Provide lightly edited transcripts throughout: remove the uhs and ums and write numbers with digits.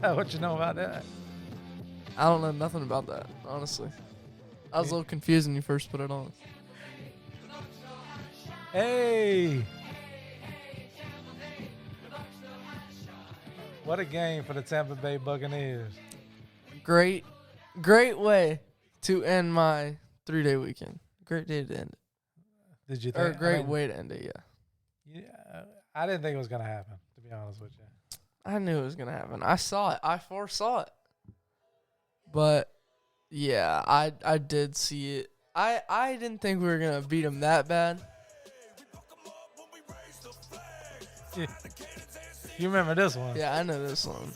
What you know about that? I don't know nothing about that, honestly. I was a little confused when you first put it on. Hey! What a game for the Tampa Bay Buccaneers. Great way to end my 3-day weekend. Great day to end it. Did you Or think? great way to end it, yeah. Yeah, I didn't think it was going to happen, to be honest with you. I knew it was going to happen. I saw it. I foresaw it. But, yeah, I did see it. I didn't think we were going to beat them that bad. Yeah. You remember this one? Yeah, I know this one.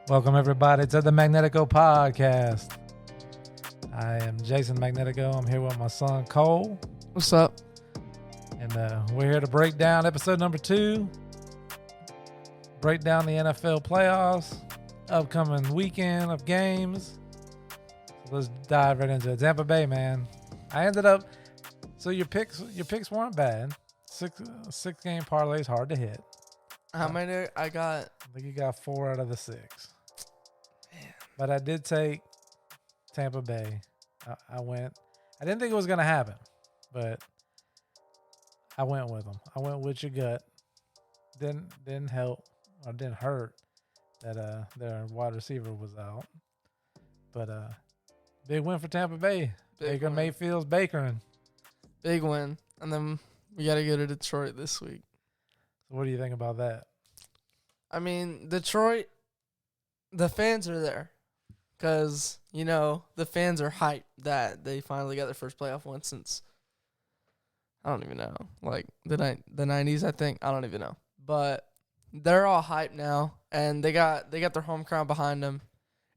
Welcome, everybody, to the Magnetico podcast. I am Jason Magnetico. I'm here with my son, Cole. What's up? And we're here to break down episode number 2. Break down the NFL playoffs, upcoming weekend of games. So let's dive right into it. Tampa Bay, man. I ended up, so your picks weren't bad. Six game parlays, hard to hit. How many I got? I think you got 4 out of the 6. Man. But I did take Tampa Bay. I didn't think it was going to happen, but I went with them. I went with your gut. Didn't help or didn't hurt that their wide receiver was out. But big win for Tampa Bay. Baker Mayfield's bakering. Big win. And then we got to go to Detroit this week. So what do you think about that? I mean, Detroit, the fans are there because, the fans are hyped that they finally got their first playoff win since, I don't even know, like the 90s, I think. I don't even know. But they're all hyped now, and they got their home crowd behind them.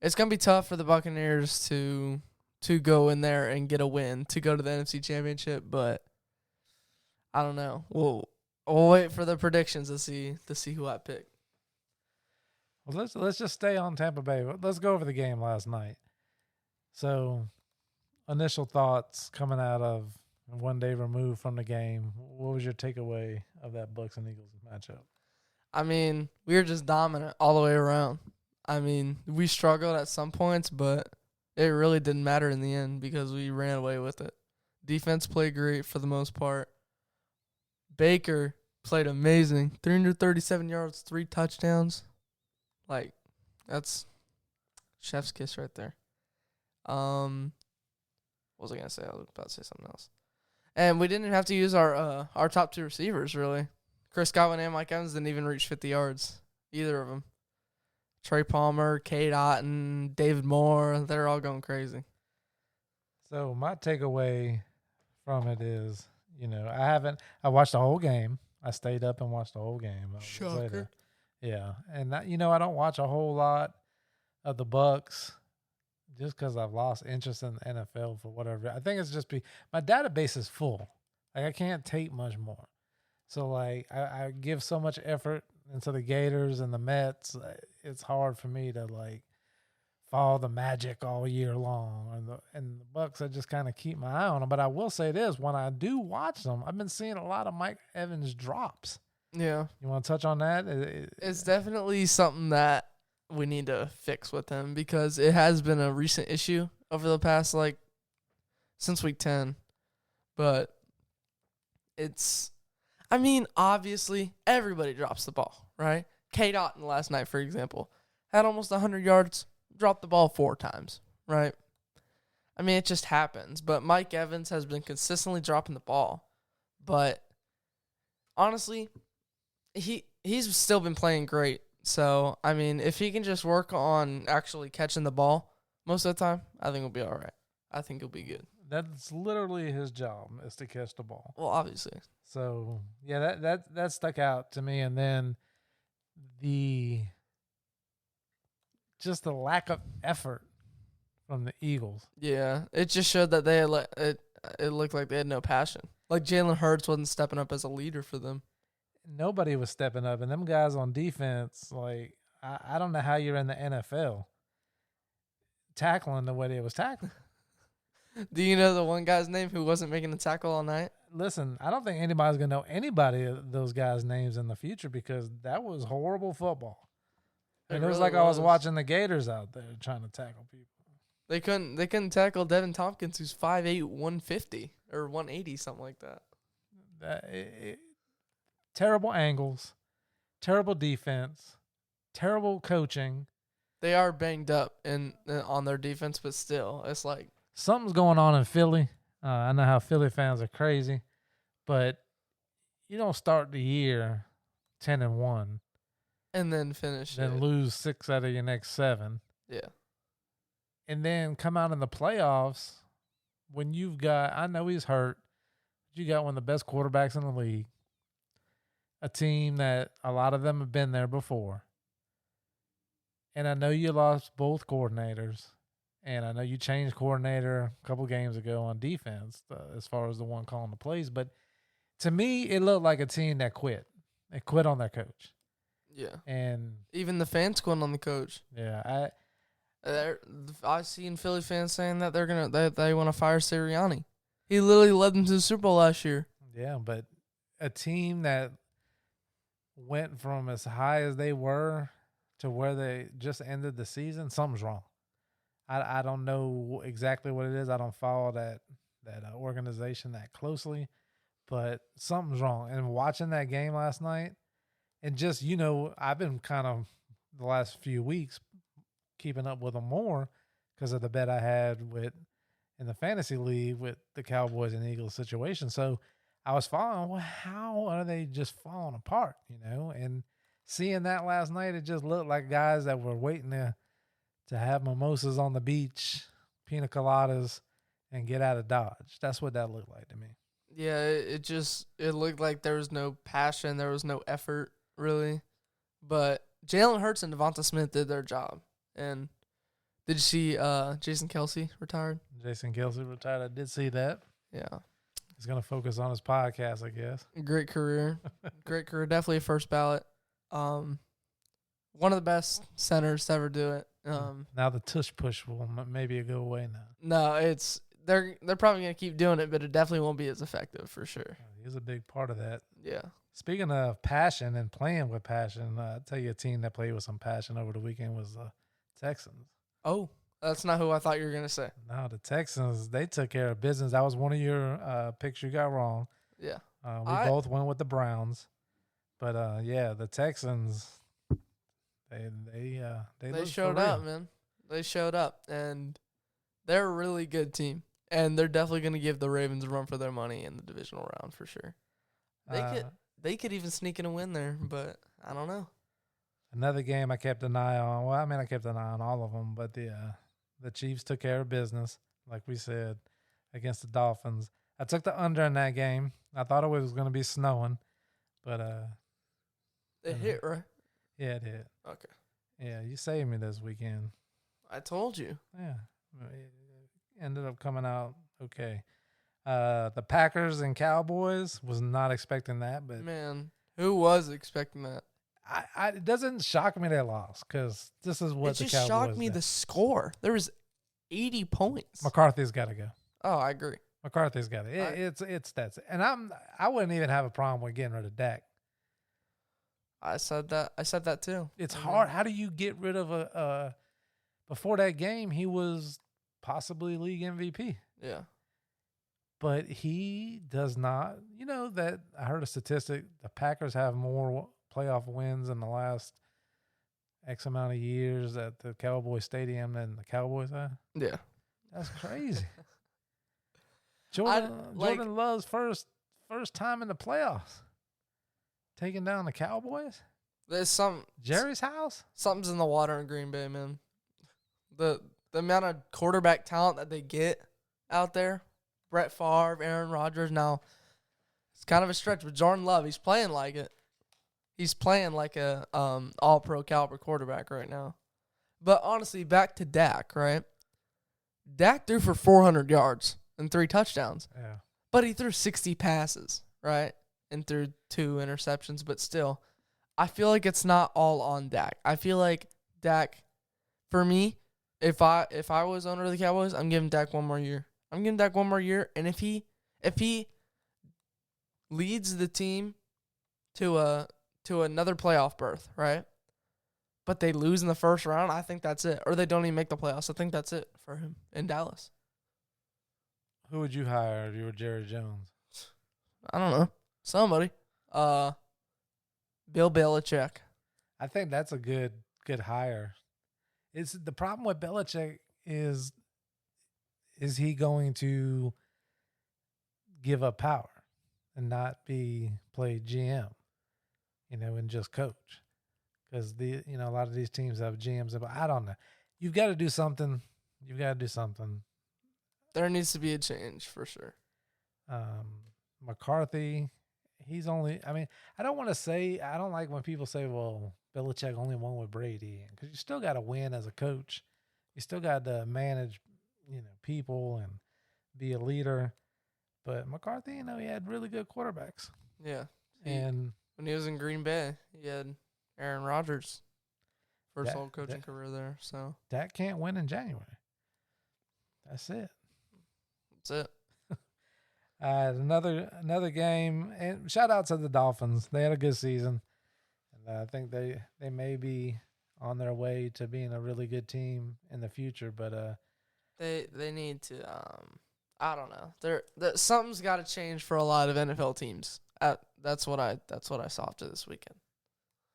It's going to be tough for the Buccaneers to go in there and get a win, to go to the NFC Championship, but I don't know. We'll wait for the predictions to see who I pick. Well, let's just stay on Tampa Bay. Let's go over the game last night. So, initial thoughts coming out of one day removed from the game. What was your takeaway of that Bucs and Eagles matchup? I mean, we were just dominant all the way around. I mean, we struggled at some points, but it really didn't matter in the end because we ran away with it. Defense played great for the most part. Baker played amazing. 337 yards, 3 touchdowns. Like, that's chef's kiss right there. What was I going to say? I was about to say something else. And we didn't have to use our top 2 receivers, really. Chris Godwin and Mike Evans didn't even reach 50 yards, either of them. Trey Palmer, Cade Otton, David Moore, they're all going crazy. So my takeaway from it is, I watched the whole game. I stayed up and watched the whole game. Shocker. Yeah, and I don't watch a whole lot of the Bucs just because I've lost interest in the NFL for whatever. I think it's just my database is full. Like I can't take much more. So like I give so much effort into the Gators and the Mets. It's hard for me to like follow the Magic all year long, and the Bucs. I just kind of keep my eye on them. But I will say this: when I do watch them, I've been seeing a lot of Mike Evans drops. Yeah. You want to touch on that? It's definitely something that we need to fix with him because it has been a recent issue over the past, since week 10. But obviously, everybody drops the ball, right? Cade Otton last night, for example, had almost 100 yards, dropped the ball 4 times, right? I mean, it just happens. But Mike Evans has been consistently dropping the ball. But honestly, he's still been playing great. So, I mean, if he can just work on actually catching the ball most of the time, I think he'll be all right. I think he'll be good. That's literally his job, is to catch the ball. Well, obviously. So, yeah, that stuck out to me. And then the lack of effort from the Eagles. Yeah, it just showed that they had it looked like they had no passion. Like Jalen Hurts wasn't stepping up as a leader for them. nobody was stepping up, and them guys on defense, like I don't know how you're in the NFL tackling the way they was tackling. Do you know the one guy's name who wasn't making the tackle all night? Listen, I don't think anybody's gonna know anybody of those guys' names in the future because that was horrible football. And it was really like I was watching the Gators out there trying to tackle people. They couldn't tackle Devin Tompkins, who's 5'8", 150 or 180, something like that. Terrible angles, terrible defense, terrible coaching. They are banged up on their defense, but still, it's like Something's going on in Philly. I know how Philly fans are crazy, but you don't start the year 10-1 and then finish then it. lose 6 out of your next 7. Yeah. And then come out in the playoffs when you've got, I know he's hurt, but you got one of the best quarterbacks in the league, a team that a lot of them have been there before. And I know you lost both coordinators, and I know you changed coordinator a couple games ago on defense as far as the one calling the plays. But to me, it looked like a team that quit. They quit on their coach. Yeah. And even the fans quit on the coach. Yeah, I've seen Philly fans saying that they want to fire Sirianni. He literally led them to the Super Bowl last year. Yeah, but a team that went from as high as they were to where they just ended the season, something's wrong. I don't know exactly what it is. I don't follow that organization that closely, but something's wrong. And watching that game last night, and just, I've been kind of the last few weeks keeping up with them more because of the bet I had in the fantasy league with the Cowboys and Eagles situation. So I was following, well, how are they just falling apart, And seeing that last night, it just looked like guys that were waiting to have mimosas on the beach, pina coladas, and get out of Dodge. That's what that looked like to me. Yeah, it looked like there was no passion, there was no effort, really. But Jalen Hurts and Devonta Smith did their job. And did you see Jason Kelce retired? Jason Kelce retired. I did see that. Yeah. He's going to focus on his podcast, I guess. Great career. Great career. Definitely a first ballot. One of the best centers to ever do it. Now the tush push will maybe go away now. No, they're probably going to keep doing it, but it definitely won't be as effective for sure. He's a big part of that. Yeah. Speaking of passion and playing with passion, I'll tell you a team that played with some passion over the weekend was the Texans. Oh, that's not who I thought you were going to say. No, the Texans, they took care of business. That was one of your picks you got wrong. Yeah. We both went with the Browns. But, the Texans, they showed up, man. They showed up, and they're a really good team. And they're definitely going to give the Ravens a run for their money in the divisional round for sure. They could even sneak in a win there, but I don't know. Another game I kept an eye on. Well, I mean, I kept an eye on all of them, but the Chiefs took care of business, like we said, against the Dolphins. I took the under in that game. I thought it was going to be snowing, but it hit, right? Yeah, it hit. Okay. Yeah, you saved me this weekend. I told you. Yeah, it ended up coming out okay. The Packers and Cowboys, was not expecting that, but man, who was expecting that? It doesn't shock me they lost because this is what the Cowboys. It just shocked me the score. There was 80 points. McCarthy's got to go. Oh, I agree. McCarthy's got it. It's that, and I wouldn't even have a problem with getting rid of Dak. I said that too. It's hard. How do you get rid of a before that game? He was possibly league MVP. Yeah. But he does not. That I heard a statistic. The Packers have more playoff wins in the last X amount of years at the Cowboy Stadium than the Cowboys have. Yeah. That's crazy. Jordan Love's first time in the playoffs. Taking down the Cowboys? There's Jerry's house? Something's in the water in Green Bay, man. The amount of quarterback talent that they get out there. Brett Favre, Aaron Rodgers. Now, it's kind of a stretch, but Jordan Love, he's playing like it. He's playing like a all-pro caliber quarterback right now. But honestly, back to Dak, right? Dak threw for 400 yards and 3 touchdowns. Yeah. But he threw 60 passes, right? and threw 2 interceptions, but still, I feel like it's not all on Dak. I feel like Dak, for me, if I was owner of the Cowboys, I'm giving Dak one more year. And if he leads the team to another playoff berth, right? But they lose in the first round, I think that's it. Or they don't even make the playoffs. I think that's it for him in Dallas. Who would you hire if you were Jerry Jones? I don't know. Somebody. Bill Belichick. I think that's a good hire. It's the problem with Belichick is he going to give up power and not play GM, and just coach? Because a lot of these teams have GMs. But I don't know. You've got to do something. There needs to be a change for sure. McCarthy, he's only. I mean, I don't want to say. I don't like when people say, "Well, Belichick only won with Brady," because you still got to win as a coach. You still got to manage, people and be a leader. But McCarthy, he had really good quarterbacks. Yeah, and when he was in Green Bay, he had Aaron Rodgers, first whole coaching career there. So Dak can't win in January. That's it. Another game, and shout out to the Dolphins. They had a good season, and I think they may be on their way to being a really good team in the future. But they need to. I don't know. Something's got to change for a lot of NFL teams. That's what I saw after this weekend.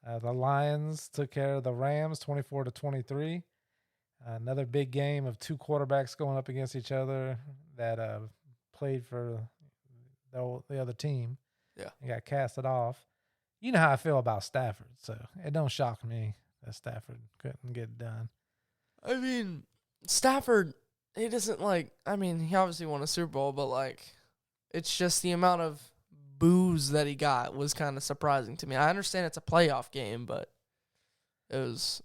The Lions took care of the Rams 24-23. Another big game of 2 quarterbacks going up against each other that played for the other team. Yeah. And got casted off. You know how I feel about Stafford, so it don't shock me that Stafford couldn't get it done. I mean, Stafford, he doesn't he obviously won a Super Bowl, but it's just the amount of boos that he got was kind of surprising to me. I understand it's a playoff game, but it was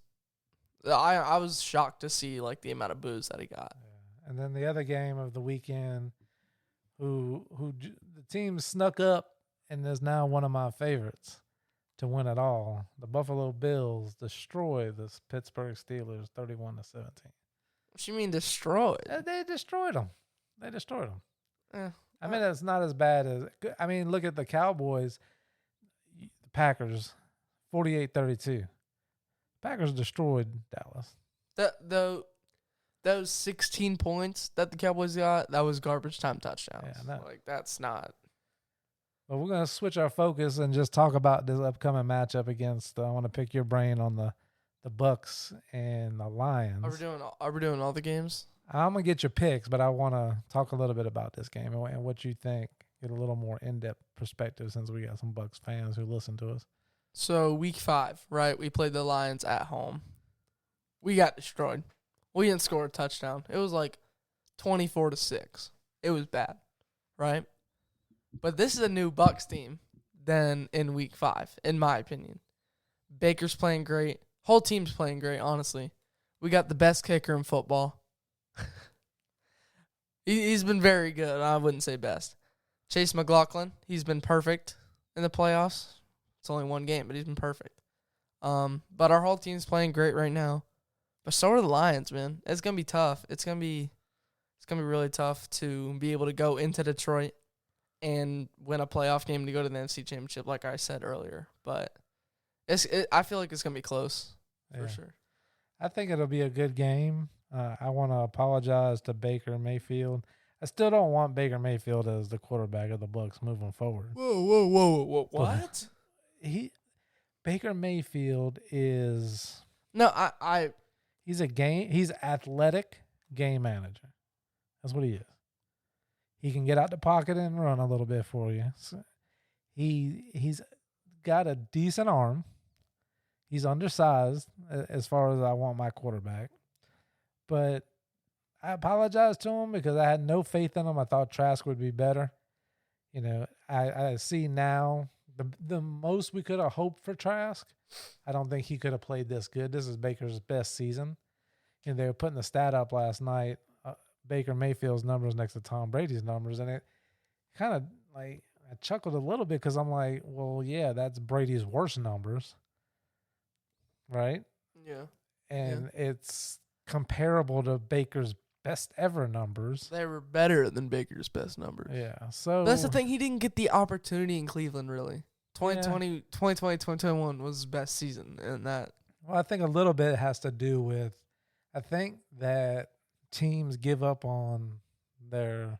I was shocked to see the amount of boos that he got. Yeah. And then the other game of the weekend, who the team snuck up and is now one of my favorites to win it all. The Buffalo Bills destroy the Pittsburgh Steelers 31-17. What you mean destroyed? They destroyed them. Yeah. I mean, it's not as bad as. I mean, look at the Cowboys, the Packers, 48-32. Packers destroyed Dallas. Those 16 points that the Cowboys got, that was garbage time touchdowns. Yeah, that's not. Well, we're gonna switch our focus and just talk about this upcoming matchup against. I want to pick your brain on the Bucks and the Lions. Are we doing all the games? I'm gonna get your picks, but I want to talk a little bit about this game and what you think. Get a little more in-depth perspective since we got some Bucks fans who listen to us. So week 5, right? We played the Lions at home. We got destroyed. We didn't score a touchdown. It was 24-6. It was bad, right? But this is a new Bucks team than in week 5, in my opinion. Baker's playing great. Whole team's playing great, honestly. We got the best kicker in football. He's been very good. I wouldn't say best. Chase McLaughlin, he's been perfect in the playoffs. It's only one game, but he's been perfect. But our whole team's playing great right now. But so are the Lions, man. It's gonna be tough. It's gonna be really tough to be able to go into Detroit and win a playoff game to go to the NFC Championship, like I said earlier. But I feel like it's gonna be close for sure. I think it'll be a good game. I want to apologize to Baker Mayfield. I still don't want Baker Mayfield as the quarterback of the Bucs moving forward. Whoa! What? Baker Mayfield is he's athletic game manager. That's what he is. He can get out the pocket and run a little bit for you. So he's got a decent arm. He's undersized as far as I want my quarterback. But I apologize to him because I had no faith in him. I thought Trask would be better. I see now the most we could have hoped for Trask. I don't think he could have played this good. This is Baker's best season. And they were putting the stat up last night, Baker Mayfield's numbers next to Tom Brady's numbers. And it kind of I I chuckled a little bit because I'm like, well, yeah, that's Brady's worst numbers, right? Yeah. And it's comparable to Baker's best ever numbers. They were better than Baker's best numbers. Yeah. So But that's the thing. He didn't get the opportunity in Cleveland, really. 2021 was his best season. And that. Well, I think a little bit has to do with, I think that teams give up on their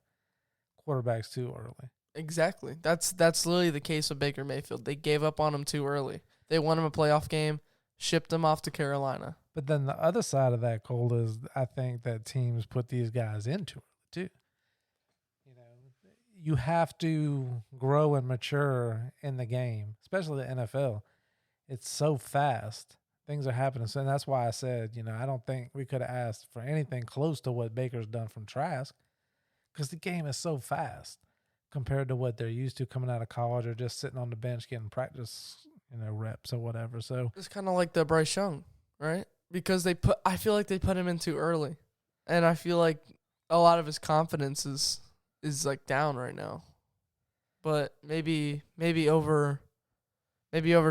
quarterbacks too early. Exactly. That's literally the case with Baker Mayfield. They gave up on him too early. They won him a playoff game, shipped him off to Carolina. But then the other side of that, Cole, is I think that teams put these guys into it too. You know, you have to grow and mature in the game, especially the NFL. It's so fast. Things are happening. So that's why I said, I don't think we could have asked for anything close to what Baker's done from Trask because the game is so fast compared to what they're used to coming out of college or just sitting on the bench getting practice, reps or whatever. So it's kind of like the Bryce Young, right? Because I feel like they put him in too early. And I feel like a lot of his confidence is like down right now. But maybe over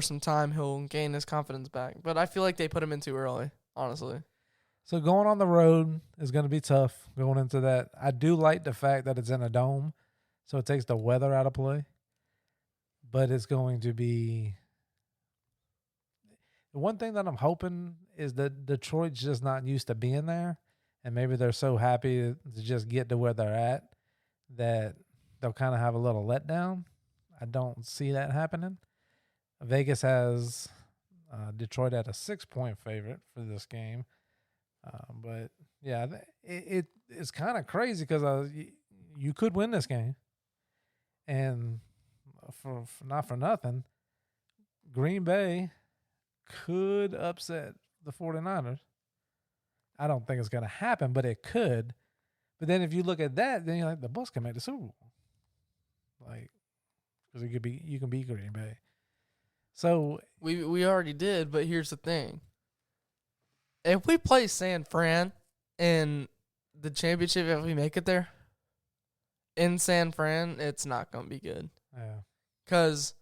some time he'll gain his confidence back. But I feel like they put him in too early, honestly. So going on the road is going to be tough going into that. I do like the fact that it's in a dome, so it takes the weather out of play. But it's going to be – the one thing that I'm hoping is that Detroit's just not used to being there, and maybe they're so happy to just get to where they're at that they'll kind of have a little letdown. I don't see that happening. Vegas has Detroit at a 6-point favorite for this game. But, yeah, it's kind of crazy because you could win this game. And for not for nothing, Green Bay could upset the 49ers. I don't think it's going to happen, but it could. But then if you look at that, then you're like, the Bucs can make the Super Bowl. Like, because you can beat Green Bay. So we already did, but here's the thing. If we play San Fran in the championship, if we make it there, in San Fran, it's not going to be good. Yeah. Because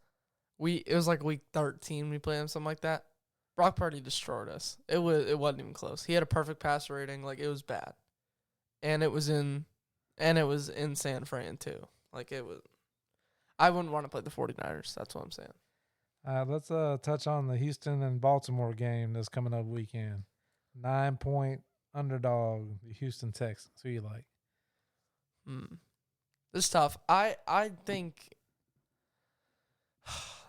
it was like week 13 we played them, something like that. Brock Purdy destroyed us. It wasn't even close. He had a perfect passer rating. Like, it was bad. And it was in San Fran, too. Like, it was. I wouldn't want to play the 49ers. That's what I'm saying. Let's touch on the Houston and Baltimore game that's coming up weekend. 9-point underdog, the Houston Texans. Who you like? This is tough. I think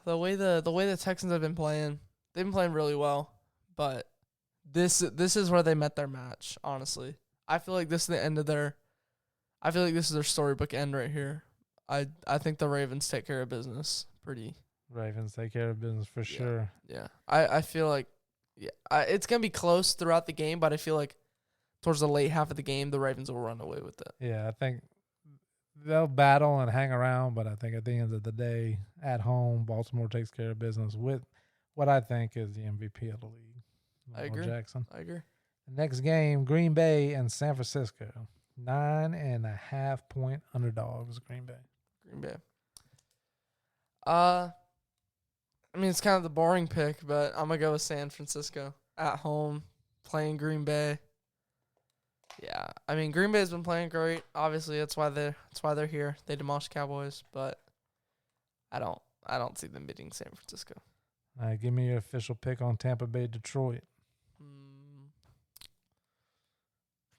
the way the Texans have been playing, they've been playing really well. But this is where they met their match. Honestly, I feel like this is the end of their. I feel like this is their storybook end right here. I think the Ravens take care of business pretty. Ravens take care of business for sure. Yeah. I feel like it's going to be close throughout the game, but I feel like towards the late half of the game, the Ravens will run away with it. Yeah, I think they'll battle and hang around, but I think at the end of the day, at home, Baltimore takes care of business with what I think is the MVP of the league, Lamar Jackson. I agree. The next game, Green Bay and San Francisco. 9.5-point underdogs, Green Bay. Green Bay. I mean, it's kind of the boring pick, but I'm going to go with San Francisco at home, playing Green Bay. Yeah, I mean, Green Bay's been playing great. Obviously, that's why they're here. They demolished Cowboys, but I don't see them beating San Francisco. All right, give me your official pick on Tampa Bay, Detroit.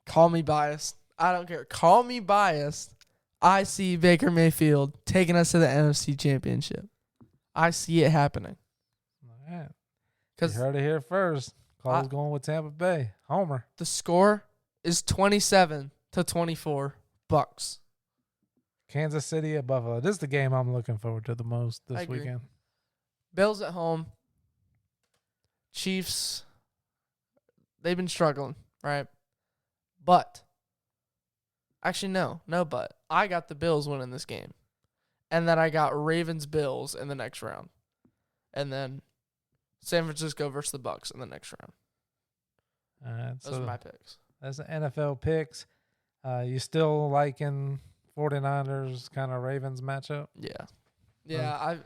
Call me biased. I don't care. Call me biased. I see Baker Mayfield taking us to the NFC Championship. I see it happening. All right. You heard it here first. Cole's going with Tampa Bay. Homer. The score is 27-24 Bucks. Kansas City at Buffalo. This is the game I'm looking forward to the most this weekend. Bills at home. Chiefs, they've been struggling, right? But, actually, no but. I got the Bills winning this game. And then I got Ravens-Bills in the next round. And then San Francisco versus the Bucks in the next round. All right, Those are my picks. That's the NFL picks. You still liking 49ers kind of Ravens matchup? Yeah. Yeah,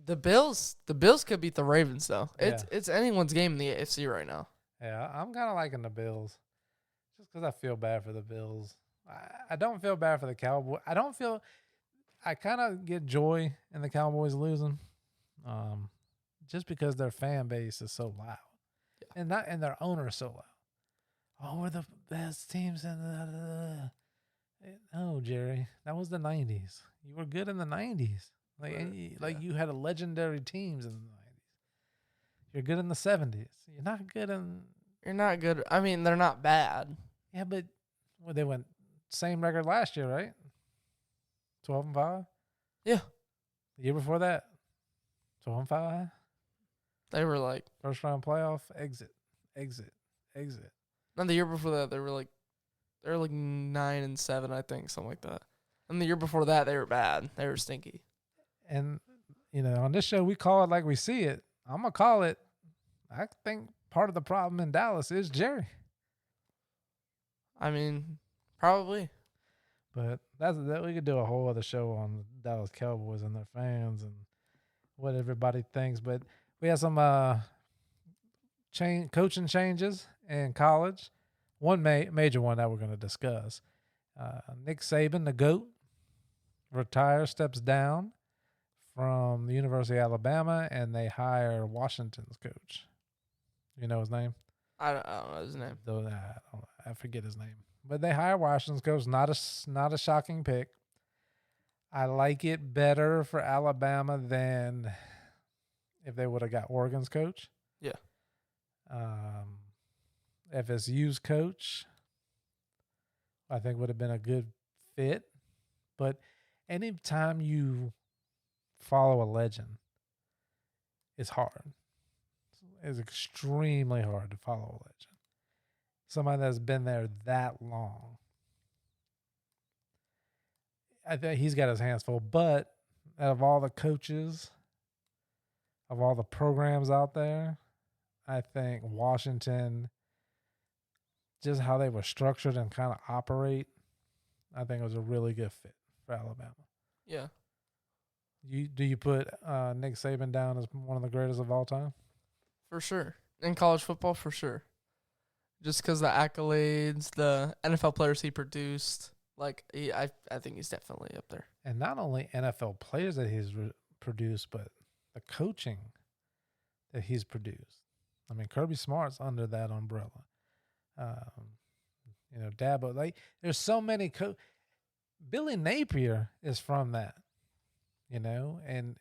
the Bills could beat the Ravens though. It's anyone's game in the AFC right now. Yeah, I'm kind of liking the Bills just because I feel bad for the Bills. I don't feel bad for the Cowboys. I kind of get joy in the Cowboys losing, just because their fan base is so loud, and their owner is so loud. Oh, we're the best teams in the. No, Jerry, that was the '90s. You were good in the '90s. Like you had a legendary teams in the '90s. You're good in the '70s. You're not good in. You're not good. I mean, they're not bad. Yeah, but they went same record last year, right? 12-5. Yeah. The year before that, 12-5. They were like first round playoff exit. And the year before that, they were like 9-7, I think, something like that. And the year before that, they were bad. They were stinky. And on this show, we call it like we see it. I'm gonna call it. I think part of the problem in Dallas is Jerry. I mean, probably. But we could do a whole other show on the Dallas Cowboys and their fans and what everybody thinks. But we have some coaching changes in college. One major one that we're going to discuss. Nick Saban, the GOAT, retires, steps down from the University of Alabama, and they hire Washington's coach. You know his name? I don't know his name. I forget his name. But they hire Washington's coach. Not a shocking pick. I like it better for Alabama than if they would have got Oregon's coach. Yeah. FSU's coach, I think would have been a good fit. But anytime you follow a legend, it's hard. It's extremely hard to follow a legend. Somebody that's been there that long. I think he's got his hands full. But out of all the coaches, of all the programs out there, I think Washington, just how they were structured and kind of operate, I think it was a really good fit for Alabama. Yeah. Do you put Nick Saban down as one of the greatest of all time? For sure. In college football, for sure. Just because the accolades, the NFL players he produced, I think he's definitely up there. And not only NFL players that he's produced, but the coaching that he's produced. I mean, Kirby Smart's under that umbrella. Dabo. There's so many. Billy Napier is from that, and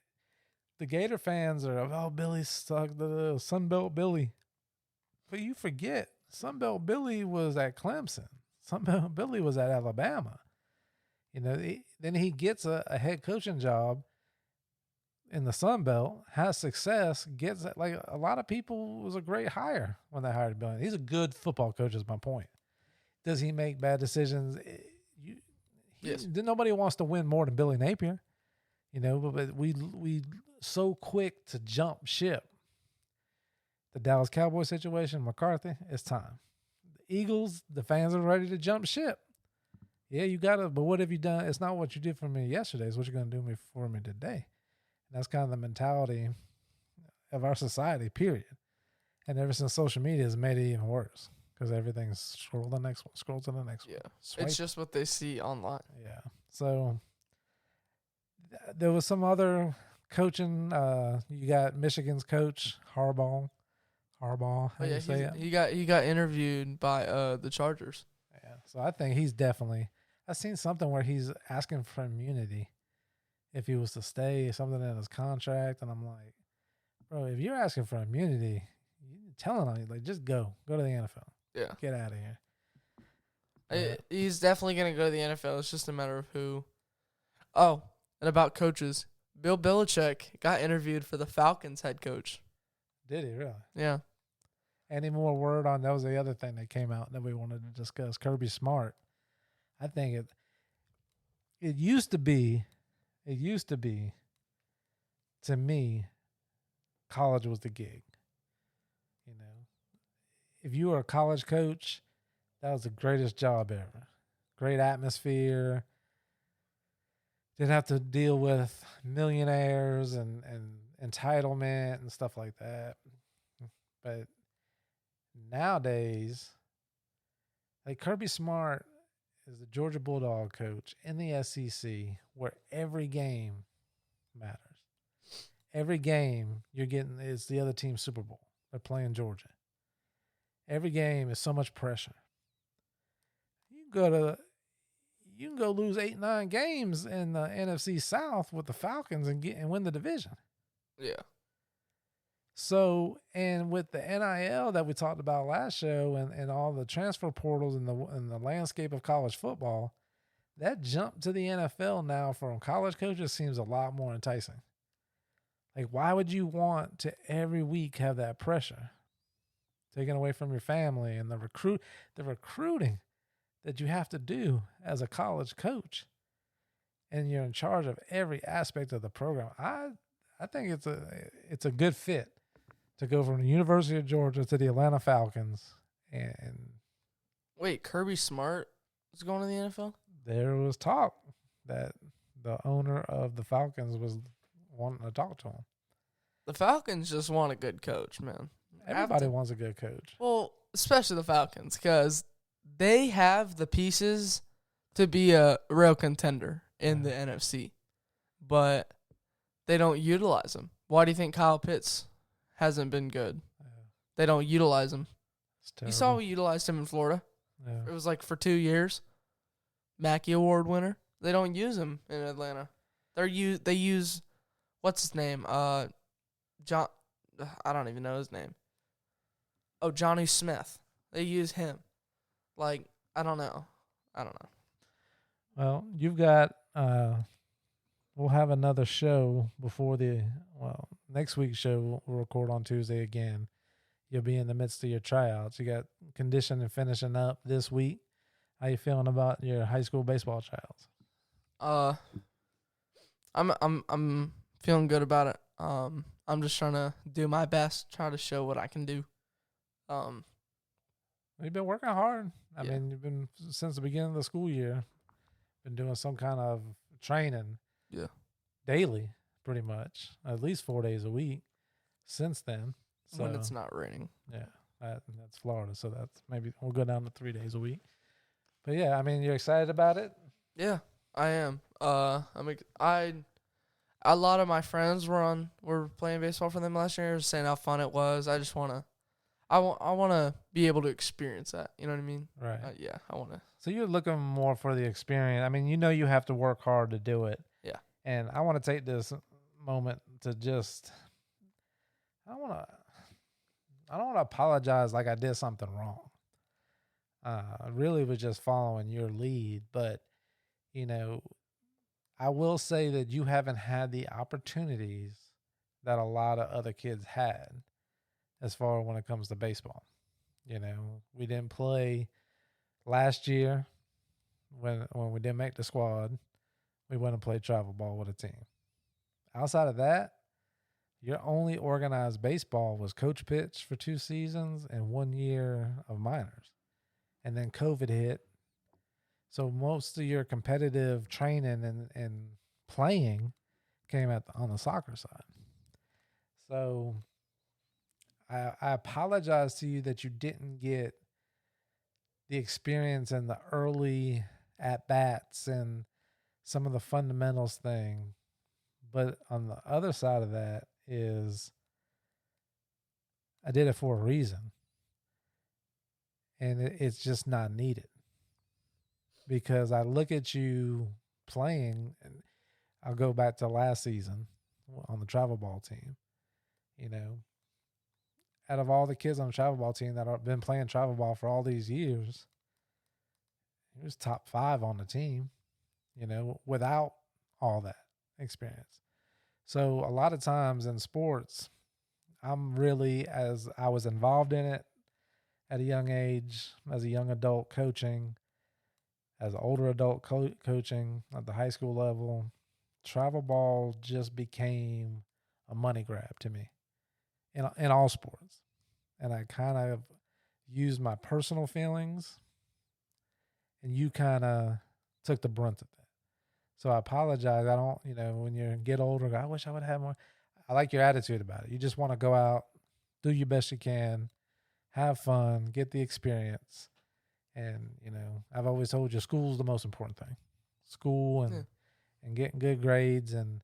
the Gator fans are, Billy sucked, the Sunbelt Billy. But you forget, Sunbelt Billy was at Clemson. Sunbelt Billy was at Alabama. Then he gets a head coaching job in the Sunbelt, has success, gets a lot of people was a great hire when they hired Billy. He's a good football coach, is my point. Does he make bad decisions? Yes. Nobody wants to win more than Billy Napier, but we so quick to jump ship. The Dallas Cowboys situation, McCarthy, it's time. The Eagles, the fans are ready to jump ship. Yeah, you got to, but what have you done? It's not what you did for me yesterday. It's what you're going to do for me today. And that's kind of the mentality of our society, period. And ever since social media has made it even worse because everything's scroll to the next one. Yeah. Swipe. It's just what they see online. Yeah. So there was some other coaching. You got Michigan's coach, Harbaugh. How you say it? He got interviewed by the Chargers. Yeah. So I think he's definitely. I've seen something where he's asking for immunity if he was to stay, something in his contract, and I'm like, bro, if you're asking for immunity, you're telling him just go to the NFL. Yeah. Get out of here. He's definitely gonna go to the NFL. It's just a matter of who. Oh, and about coaches, Bill Belichick got interviewed for the Falcons head coach. Did he really? Yeah. Any more word on that? Was the other thing that came out that we wanted to discuss. Kirby Smart. I think it used to be, to me, college was the gig. If you were a college coach, that was the greatest job ever. Great atmosphere. Didn't have to deal with millionaires and entitlement and stuff like that. But nowadays, like Kirby Smart is the Georgia Bulldog coach in the SEC, where every game matters. Every game you're getting is the other team's Super Bowl. They're playing Georgia. Every game is so much pressure. You can go lose 8-9 games in the NFC South with the Falcons and win the division. Yeah. So, and with the NIL that we talked about last show and all the transfer portals and the landscape of college football, that jump to the NFL now from college coaches seems a lot more enticing. Like, why would you want to every week have that pressure taken away from your family and the recruiting that you have to do as a college coach, and you're in charge of every aspect of the program? I think it's a good fit to go from the University of Georgia to the Atlanta Falcons. And wait, Kirby Smart is going to the NFL? There was talk that the owner of the Falcons was wanting to talk to him. The Falcons just want a good coach, man. Everybody wants a good coach. Well, especially the Falcons, because they have the pieces to be a real contender in the NFC, but they don't utilize them. Why do you think Kyle Pitts hasn't been good? They don't utilize him. You saw we utilized him in Florida. Yeah. It was like for 2 years. Mackey Award winner. They don't use him in Atlanta. They use what's his name? John. I don't even know his name. Oh, Johnny Smith. They use him. Like, I don't know. Well, you've got. We'll have another show before next week's show we'll record on Tuesday again. You'll be in the midst of your tryouts. You got conditioning finishing up this week. How you feeling about your high school baseball tryouts? I'm feeling good about it. I'm just trying to do my best, try to show what I can do. You've been working hard. I mean, you've been since the beginning of the school year, been doing some kind of training. Yeah. Daily, pretty much, at least 4 days a week since then. So, when it's not raining. Yeah, that's Florida, so that's maybe we'll go down to 3 days a week. But yeah, I mean, you're excited about it? Yeah, I am. A lot of my friends were playing baseball for them last year, saying how fun it was. I just wanna be able to experience that. You know what I mean? Right. Yeah, I wanna. So you're looking more for the experience. I mean, you have to work hard to do it. Yeah. And I want to take this moment to just, I don't want to apologize like I did something wrong. I really was just following your lead, but I will say that you haven't had the opportunities that a lot of other kids had as far as when it comes to baseball. We didn't play last year when we didn't make the squad. We went and played travel ball with a team. Outside of that, your only organized baseball was coach pitch for 2 seasons and 1 year of minors. And then COVID hit. So most of your competitive training and playing came on the soccer side. So I apologize to you that you didn't get the experience and the early at-bats and some of the fundamentals thing. But on the other side of that is I did it for a reason. And it's just not needed. Because I look at you playing, and I'll go back to last season on the travel ball team. Out of all the kids on the travel ball team that have been playing travel ball for all these years, he was top 5 on the team, without all that experience. So a lot of times in sports, I'm really, as I was involved in it at a young age, as a young adult coaching, as an older adult coaching at the high school level, travel ball just became a money grab to me in all sports. And I kind of used my personal feelings, and you kind of took the brunt of that. So I apologize. I don't, when you get older, I wish I would have more. I like your attitude about it. You just want to go out, do your best you can, have fun, get the experience. And, I've always told you school's the most important thing. School and getting good grades and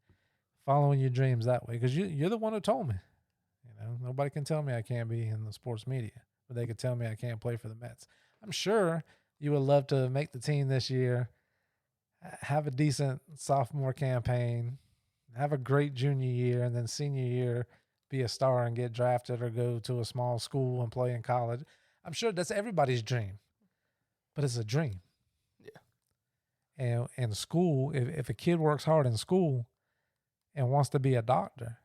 following your dreams that way. Because you're the one who told me. Nobody can tell me I can't be in the sports media, but they could tell me I can't play for the Mets. I'm sure you would love to make the team this year, have a decent sophomore campaign, have a great junior year, and then senior year be a star and get drafted or go to a small school and play in college. I'm sure that's everybody's dream, but it's a dream. Yeah. And school, if a kid works hard in school and wants to be a doctor,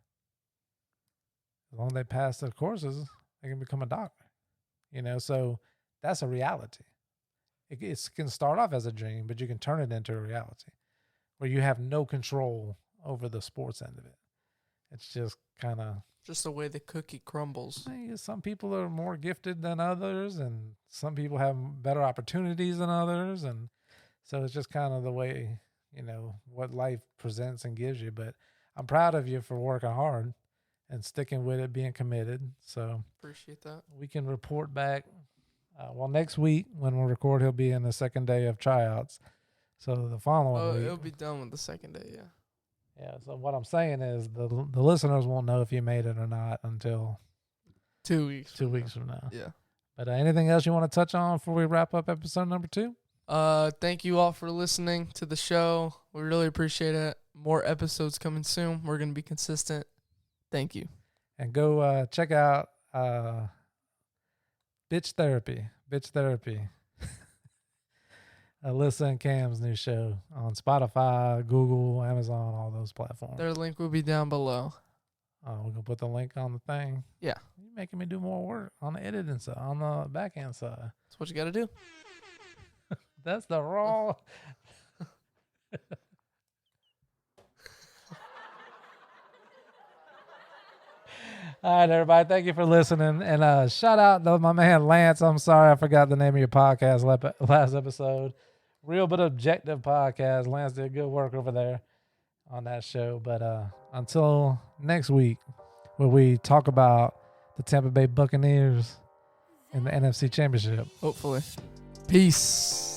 as long as they pass the courses, they can become a doctor. So that's a reality. It can start off as a dream, but you can turn it into a reality where you have no control over the sports end of it. It's just kind of just the way the cookie crumbles. Some people are more gifted than others, and some people have better opportunities than others. And so it's just kind of the way, what life presents and gives you. But I'm proud of you for working hard and sticking with it, being committed. So appreciate that. We can report back. Next week when we record, he'll be in the second day of tryouts. So the following week, it'll be done with the second day. Yeah. Yeah. So what I'm saying is the listeners won't know if you made it or not until 2 weeks. 2 weeks from now. Yeah. But anything else you want to touch on before we wrap up episode number 2? Thank you all for listening to the show. We really appreciate it. More episodes coming soon. We're going to be consistent. Thank you. And go check out Bitch Therapy. Alyssa and Cam's new show on Spotify, Google, Amazon, all those platforms. Their link will be down below. Oh, we're going to put the link on the thing? Yeah. You're making me do more work on the editing side, on the back end side. That's what you got to do. That's the raw. All right, everybody. Thank you for listening. And shout out to my man Lance. I'm sorry I forgot the name of your podcast last episode. Real but Objective Podcast. Lance did good work over there on that show. But until next week, where we talk about the Tampa Bay Buccaneers in the NFC Championship. Hopefully. Peace.